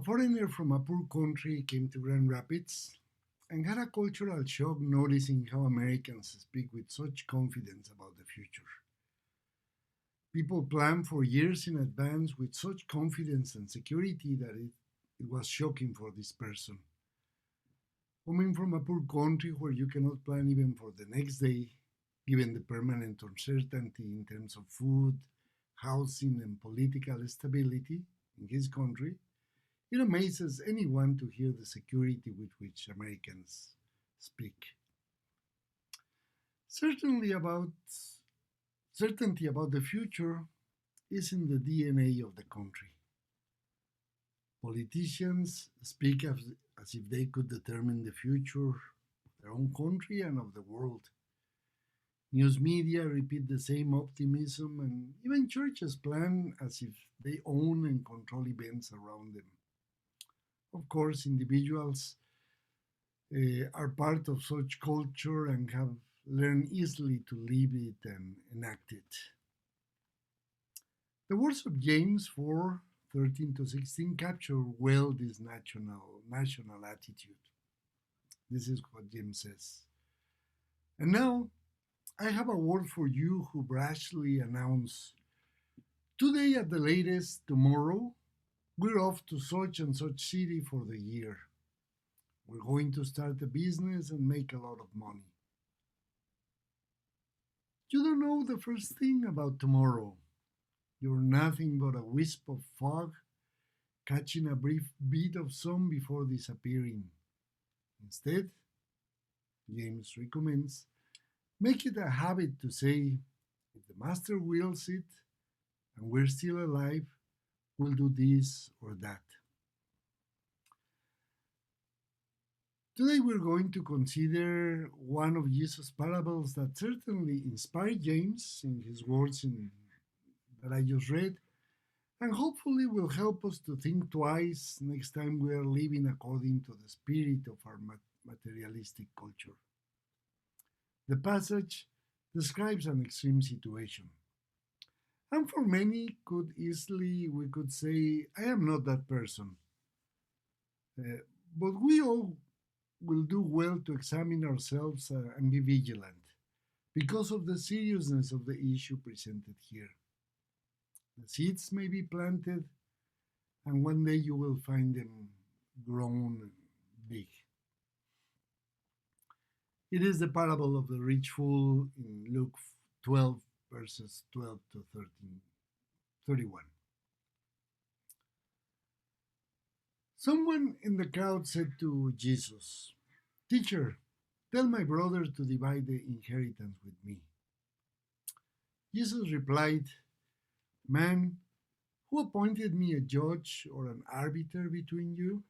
A foreigner from a poor country came to Grand Rapids and had a cultural shock noticing how Americans speak with such confidence about the future. People plan for years in advance with such confidence and security that it was shocking for this person. Coming from a poor country where you cannot plan even for the next day, given the permanent uncertainty in terms of food, housing, and political stability in his country, it amazes anyone to hear the security with which Americans speak. Certainly about Certainty about the future is in the DNA of the country. Politicians speak as if they could determine the future of their own country and of the world. News media repeat the same optimism, and even churches plan as if they own and control events around them. Of course, individuals are part of such culture and have learned easily to live it and enact it. The words of James 4:13 to 16 capture well this national attitude. This is what James says. And now I have a word for you who brashly announce, today at the latest, tomorrow, we're off to such and such city for the year. We're going to start a business and make a lot of money. You don't know the first thing about tomorrow. You're nothing but a wisp of fog, catching a brief bit of sun before disappearing. Instead, James recommends, make it a habit to say, if the Master wills it and we're still alive, we'll do this or that. Today we're going to consider one of Jesus' parables that certainly inspired James in his words that I just read, and hopefully will help us to think twice next time we are living according to the spirit of our materialistic culture. The passage describes an extreme situation. And for many we could say, I am not that person. But we all will do well to examine ourselves and be vigilant because of the seriousness of the issue presented here. The seeds may be planted, and one day you will find them grown big. It is the parable of the rich fool in Luke 12, verses 12 to 31. Someone in the crowd said to Jesus, Teacher, tell my brother to divide the inheritance with me. Jesus replied, Man, who appointed me a judge or an arbiter between you?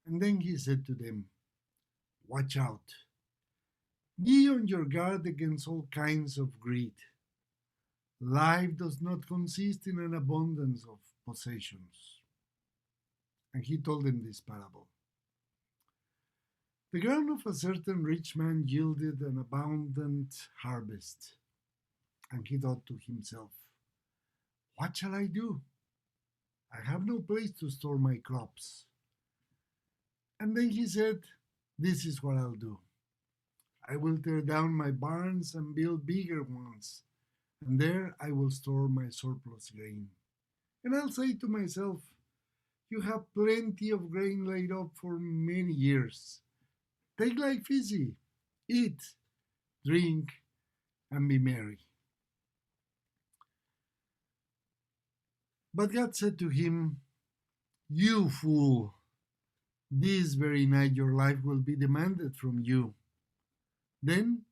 And then he said to them, Watch out. Be on your guard against all kinds of greed. Life does not consist in an abundance of possessions. And he told them this parable. The ground of a certain rich man yielded an abundant harvest. And he thought to himself, What shall I do? I have no place to store my crops. And then he said, This is what I'll do. I will tear down my barns and build bigger ones, and there I will store my surplus grain. And I'll say to myself, You have plenty of grain laid up for many years. Take life easy, eat, drink, and be merry. But God said to him, You fool, this very night your life will be demanded from you. Then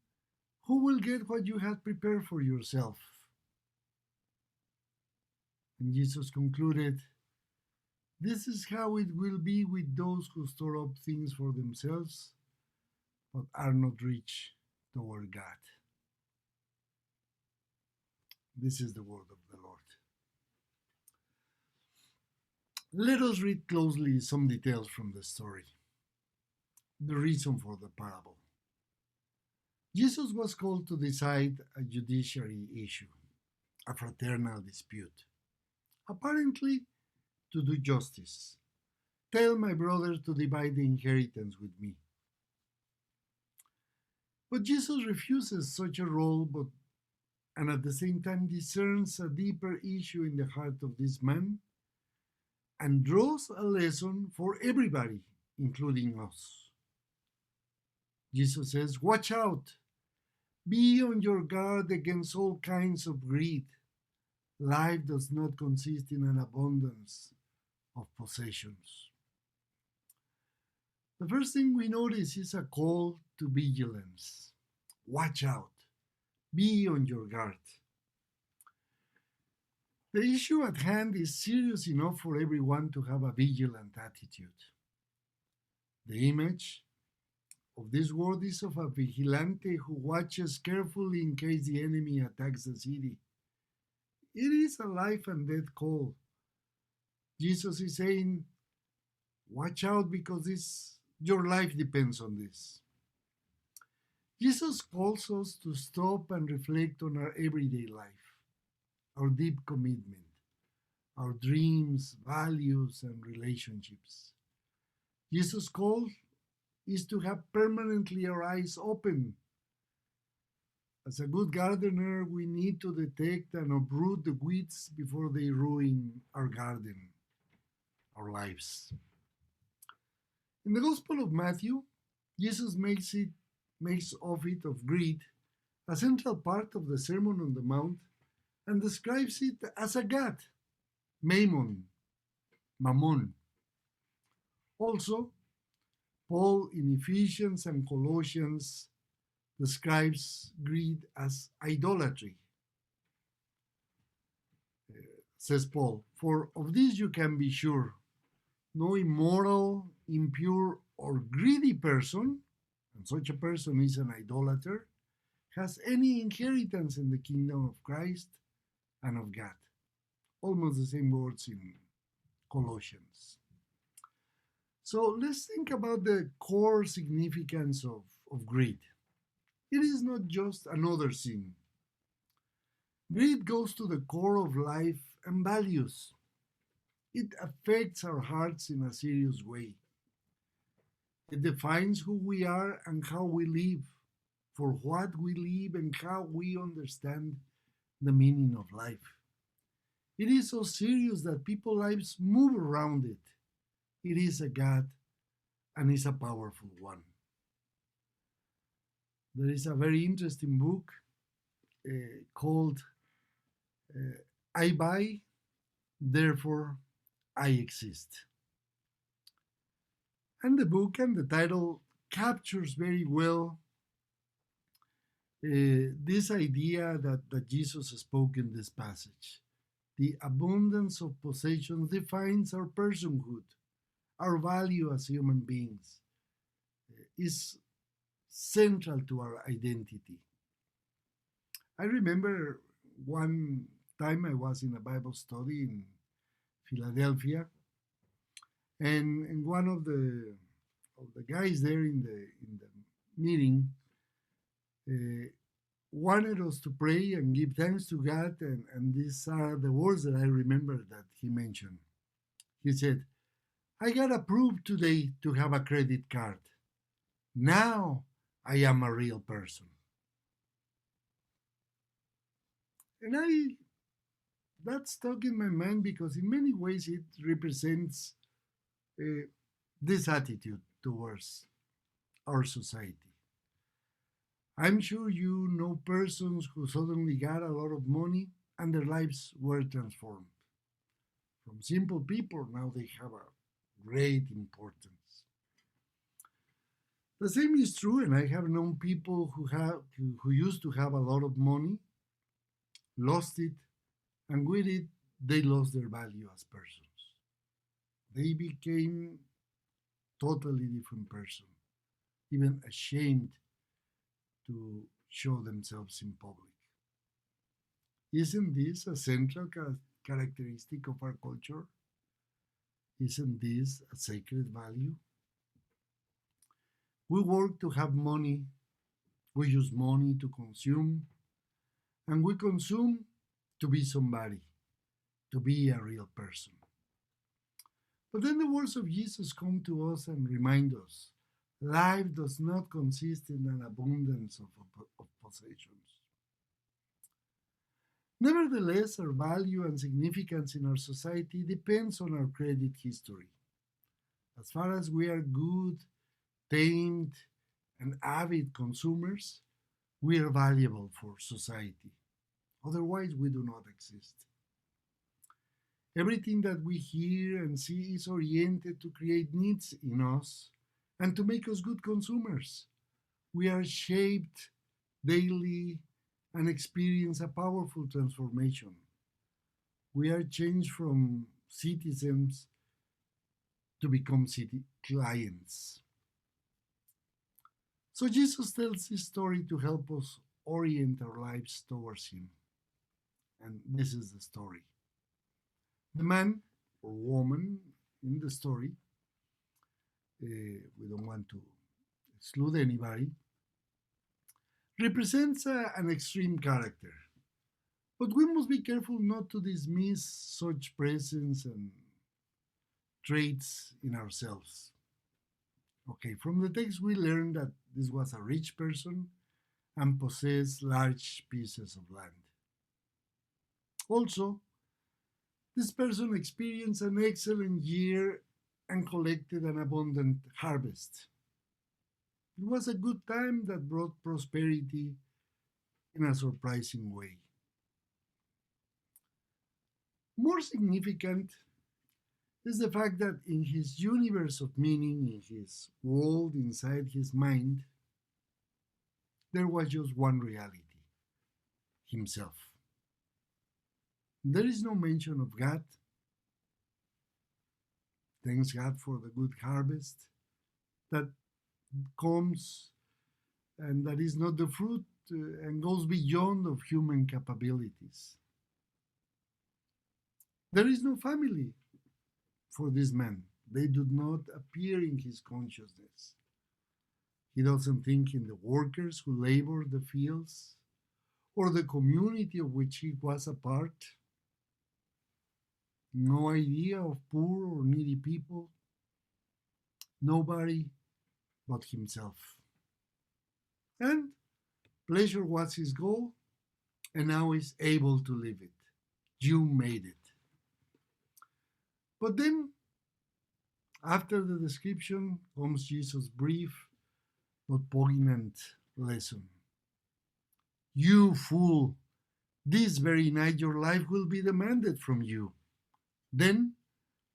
who will get what you had prepared for yourself? And Jesus concluded, This is how it will be with those who store up things for themselves, but are not rich toward God. This is the word of the Lord. Let us read closely some details from the story. The reason for the parable. Jesus was called to decide a judiciary issue, a fraternal dispute. Apparently, to do justice. Tell my brother to divide the inheritance with me. But Jesus refuses such a role, and at the same time discerns a deeper issue in the heart of this man and draws a lesson for everybody, including us. Jesus says, "Watch out! Be on your guard against all kinds of greed. Life does not consist in an abundance of possessions." The first thing we notice is a call to vigilance. Watch out. Be on your guard. The issue at hand is serious enough for everyone to have a vigilant attitude. The image of this word is of a vigilante who watches carefully in case the enemy attacks the city. It is a life and death call. Jesus is saying, watch out because your life depends on this. Jesus calls us to stop and reflect on our everyday life, our deep commitment, our dreams, values, and relationships. Jesus' call is to have permanently our eyes open. As a good gardener, we need to detect and uproot the weeds before they ruin our garden, our lives. In the Gospel of Matthew, Jesus makes of greed a central part of the Sermon on the Mount and describes it as a god, mammon. Also, Paul in Ephesians and Colossians describes greed as idolatry. Says Paul, "For of this you can be sure, no immoral, impure, or greedy person, and such a person is an idolater, has any inheritance in the kingdom of Christ and of God." Almost the same words in Colossians. So let's think about the core significance of greed. It is not just another sin. Greed goes to the core of life and values. It affects our hearts in a serious way. It defines who we are and how we live, for what we live, and how we understand the meaning of life. It is so serious that people's lives move around it. It is a god and is a powerful one. There is a very interesting book called I Buy, Therefore I Exist. And the book and the title captures very well this idea that Jesus spoke in this passage. The abundance of possessions defines our personhood, our value as human beings, is central to our identity. I remember one time I was in a Bible study in Philadelphia, and one of the guys there in the meeting wanted us to pray and give thanks to God, and these are the words that I remember that he mentioned. He said, "I got approved today to have a credit card. Now I am a real person." And that stuck in my mind because in many ways it represents this attitude towards our society. I'm sure you know persons who suddenly got a lot of money and their lives were transformed. From simple people, now they have a great importance. The same is true, and I have known people who used to have a lot of money, lost it, and with it, they lost their value as persons. They became totally different person, even ashamed to show themselves in public. Isn't this a central characteristic of our culture? Isn't this a sacred value? We work to have money, we use money to consume, and we consume to be somebody, to be a real person. But then the words of Jesus come to us and remind us life does not consist in an abundance of possessions. Nevertheless, our value and significance in our society depends on our credit history. As far as we are good, tamed, and avid consumers, we are valuable for society. Otherwise, we do not exist. Everything that we hear and see is oriented to create needs in us and to make us good consumers. We are shaped daily and experience a powerful transformation. We are changed from citizens to become city clients. So Jesus tells this story to help us orient our lives towards Him. And this is the story. The man or woman in the story, we don't want to exclude anybody, represents an extreme character. But we must be careful not to dismiss such presence and traits in ourselves. Okay, from the text we learn that this was a rich person and possessed large pieces of land. Also, this person experienced an excellent year and collected an abundant harvest. It was a good time that brought prosperity in a surprising way. More significant is the fact that in his universe of meaning, in his world inside his mind, there was just one reality: himself. There is no mention of God. Thanks God for the good harvest that comes and that is not the fruit and goes beyond of human capabilities. There is no family for this man. They do not appear in his consciousness. He doesn't think in the workers who labor the fields or the community of which he was a part. No idea of poor or needy people. Nobody but himself. And pleasure was his goal, and now he's able to live it. You made it. But then, after the description, comes Jesus' brief but poignant lesson. You fool, this very night your life will be demanded from you. Then,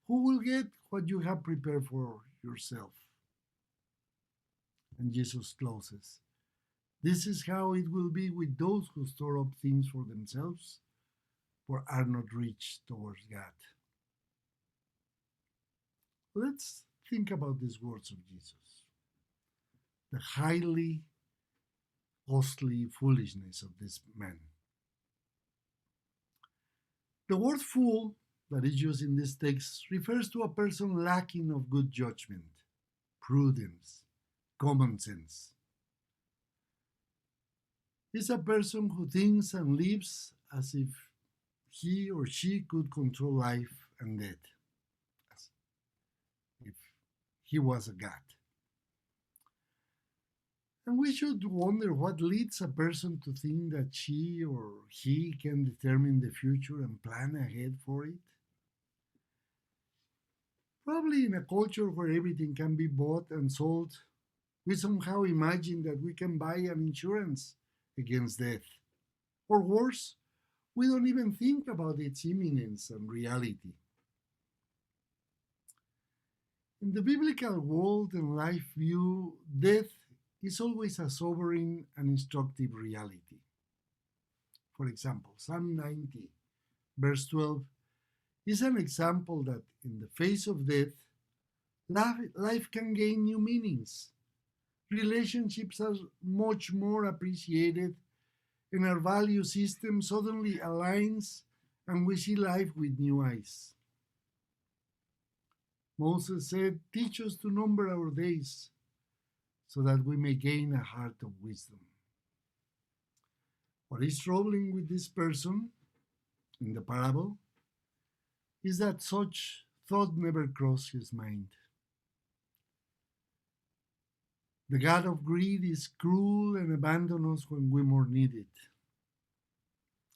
who will get what you have prepared for yourself? And Jesus closes. This is how it will be with those who store up things for themselves, but are not rich towards God. Let's think about these words of Jesus. The highly costly foolishness of this man. The word fool that is used in this text refers to a person lacking of good judgment, prudence, common sense. It's a person who thinks and lives as if he or she could control life and death, as if he was a god. And we should wonder what leads a person to think that she or he can determine the future and plan ahead for it. Probably in a culture where everything can be bought and sold, we somehow imagine that we can buy an insurance against death. Or worse, we don't even think about its imminence and reality. In the biblical world and life view, death is always a sobering and instructive reality. For example, Psalm 90, verse 12, is an example that in the face of death, life can gain new meanings. Relationships are much more appreciated, and our value system suddenly aligns, and we see life with new eyes. Moses said, "Teach us to number our days, so that we may gain a heart of wisdom." What is troubling with this person in the parable is that such thought never crossed his mind. The God of greed is cruel and abandons us when we more need it.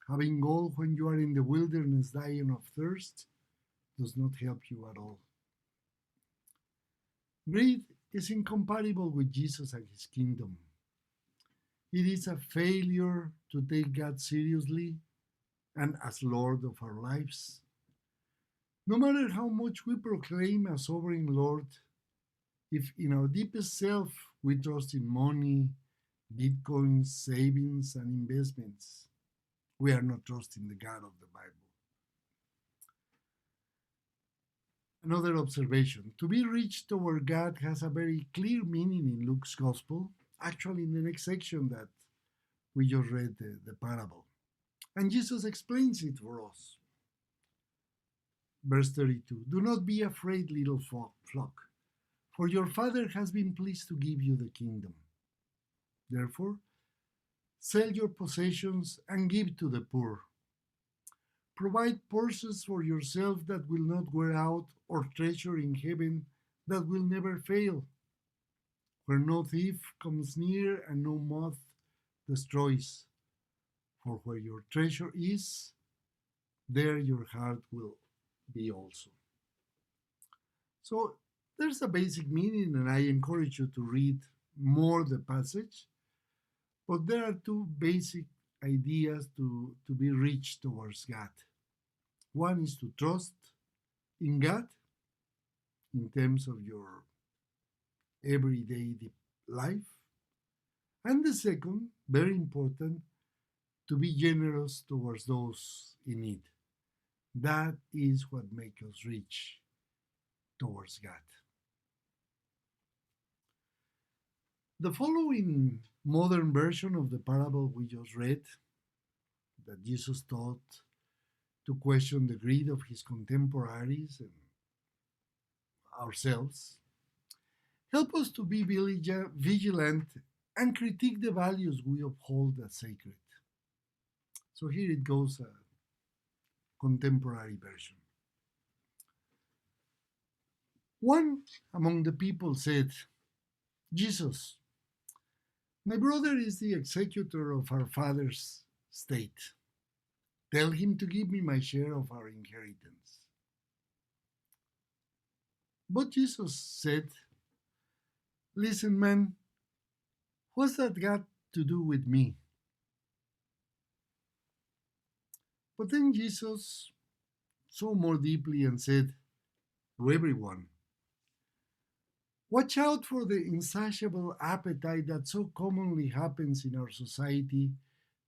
Having gold when you are in the wilderness dying of thirst does not help you at all. Greed is incompatible with Jesus and his kingdom. It is a failure to take God seriously and as Lord of our lives. No matter how much we proclaim a sovereign Lord, if in our deepest self we trust in money, bitcoins, savings, and investments, we are not trusting the God of the Bible. Another observation: to be rich toward God has a very clear meaning in Luke's Gospel, actually in the next section that we just read the parable. And Jesus explains it for us. Verse 32, do not be afraid, little flock, for your Father has been pleased to give you the kingdom. Therefore, sell your possessions and give to the poor. Provide purses for yourself that will not wear out, or treasure in heaven that will never fail, where no thief comes near and no moth destroys. For where your treasure is, there your heart will be also. So there's a basic meaning, and I encourage you to read more the passage. But there are two basic ideas to be rich towards God. One is to trust in God in terms of your everyday life. And the second, very important, to be generous towards those in need. That is what makes us rich towards God. The following modern version of the parable we just read, that Jesus taught to question the greed of his contemporaries and ourselves, help us to be vigilant and critique the values we uphold as sacred. So here it goes, a contemporary version. One among the people said, Jesus, my brother is the executor of our father's estate. Tell him to give me my share of our inheritance. But Jesus said, listen, man, what's that got to do with me? But then Jesus saw more deeply and said to everyone, watch out for the insatiable appetite that so commonly happens in our society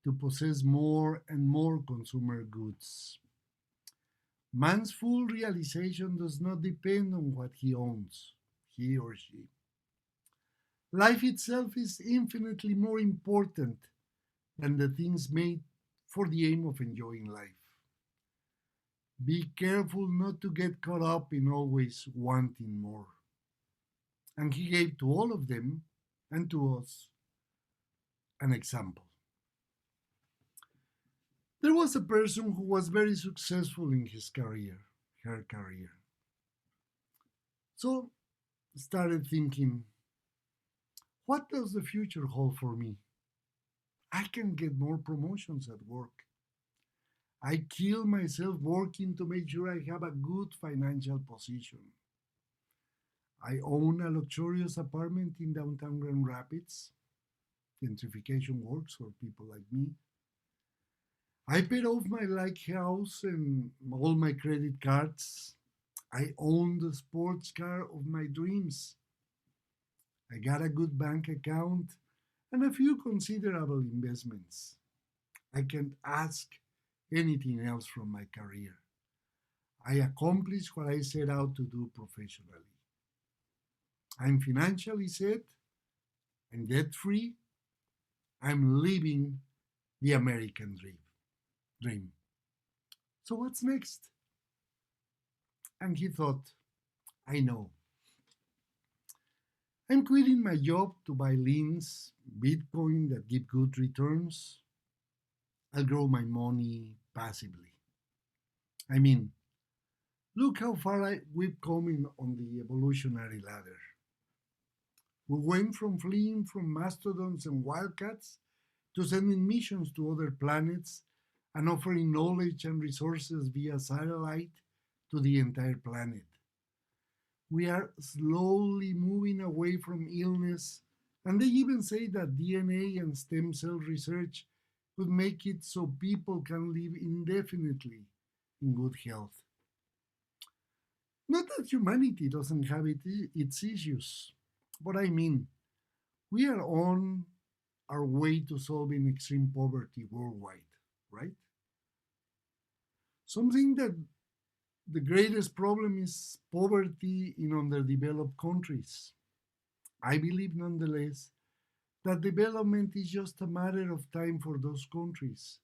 to possess more and more consumer goods. Man's full realization does not depend on what he owns, he or she. Life itself is infinitely more important than the things made for the aim of enjoying life. Be careful not to get caught up in always wanting more. And he gave to all of them and to us an example. There was a person who was very successful in her career. So started thinking, what does the future hold for me? I can get more promotions at work. I kill myself working to make sure I have a good financial position. I own a luxurious apartment in downtown Grand Rapids. Gentrification works for people like me. I paid off my lake house and all my credit cards. I own the sports car of my dreams. I got a good bank account and a few considerable investments. I can't ask anything else from my career. I accomplished what I set out to do professionally. I'm financially set, I'm debt-free, I'm living the American dream. So what's next? And he thought, I know. I'm quitting my job to buy liens, Bitcoin that give good returns. I'll grow my money passively. I mean, Look how far we've come on the evolutionary ladder. We went from fleeing from mastodons and wildcats to sending missions to other planets and offering knowledge and resources via satellite to the entire planet. We are slowly moving away from illness, and they even say that DNA and stem cell research could make it so people can live indefinitely in good health. Not that humanity doesn't have its issues, but I mean, we are on our way to solving extreme poverty worldwide, right? Something that the greatest problem is poverty in underdeveloped countries. I believe, nonetheless, that development is just a matter of time for those countries.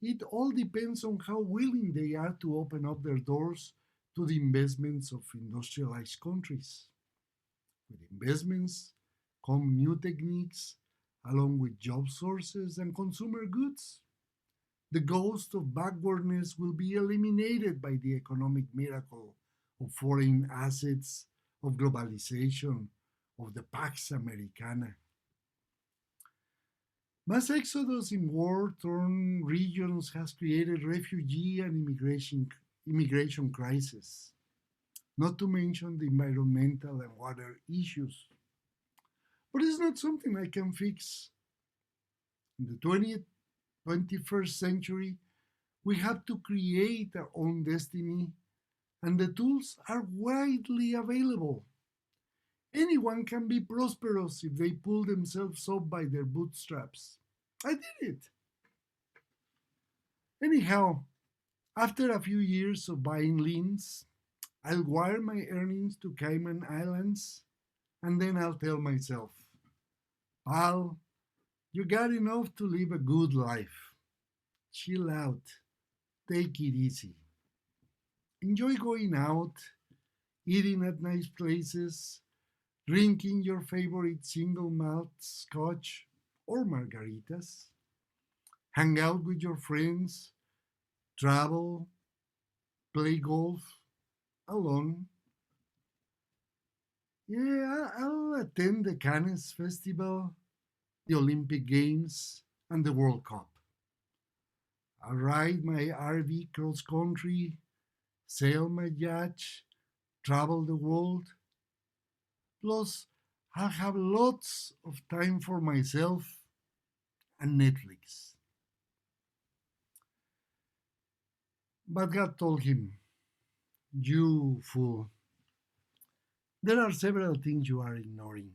It all depends on how willing they are to open up their doors to the investments of industrialized countries. With investments come new techniques, along with job sources and consumer goods. The ghost of backwardness will be eliminated by the economic miracle of foreign assets, of globalization, of the Pax Americana. Mass exodus in war-torn regions has created refugee and immigration crisis, not to mention the environmental and water issues. But it's not something I can fix. In the 21st century, we have to create our own destiny, and the tools are widely available. Anyone can be prosperous if they pull themselves up by their bootstraps. I did it. Anyhow, after a few years of buying liens, I'll wire my earnings to Cayman Islands, and then I'll tell myself, pal, you got enough to live a good life. Chill out. Take it easy. Enjoy going out, eating at nice places, drinking your favorite single malt scotch or margaritas. Hang out with your friends, travel, play golf alone. Yeah, I'll attend the Cannes Festival, the Olympic Games, and the World Cup. I'll ride my RV cross country, sail my yacht, travel the world. Plus, I'll have lots of time for myself and Netflix. But God told him, you fool, there are several things you are ignoring.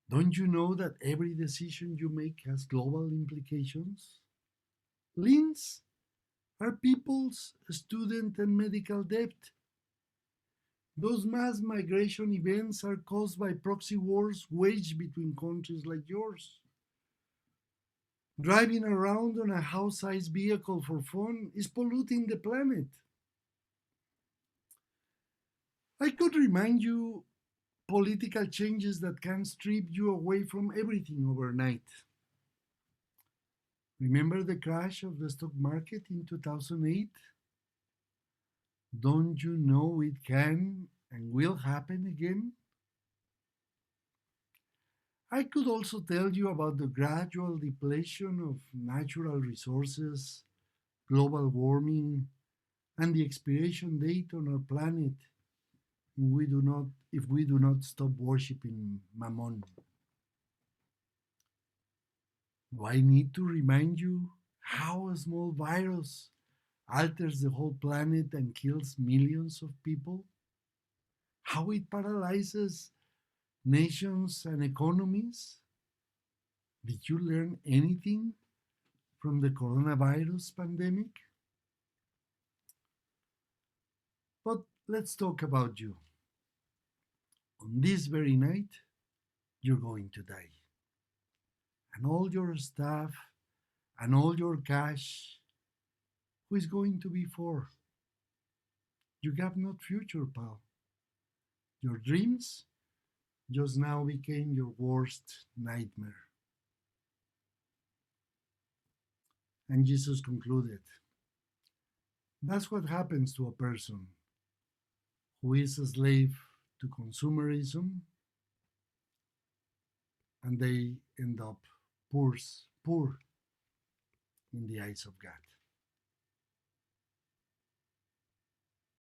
Don't you know that every decision you make has global implications? Liens are people's student and medical debt. Those mass migration events are caused by proxy wars waged between countries like yours. Driving around on a house-sized vehicle for fun is polluting the planet. I could remind you political changes that can strip you away from everything overnight. Remember the crash of the stock market in 2008? Don't you know it can and will happen again? I could also tell you about the gradual depletion of natural resources, global warming, and the expiration date on our planet if we do not stop worshipping Mammon. Do I need to remind you how a small virus alters the whole planet and kills millions of people? How it paralyzes nations and economies? Did you learn anything from the coronavirus pandemic? But let's talk about you. On this very night, you're going to die. And all your staff and all your cash, who is going to be for? You have not future, pal. Your dreams just now became your worst nightmare. And Jesus concluded, That's what happens to a person who is a slave to consumerism, and they end up poor in the eyes of God.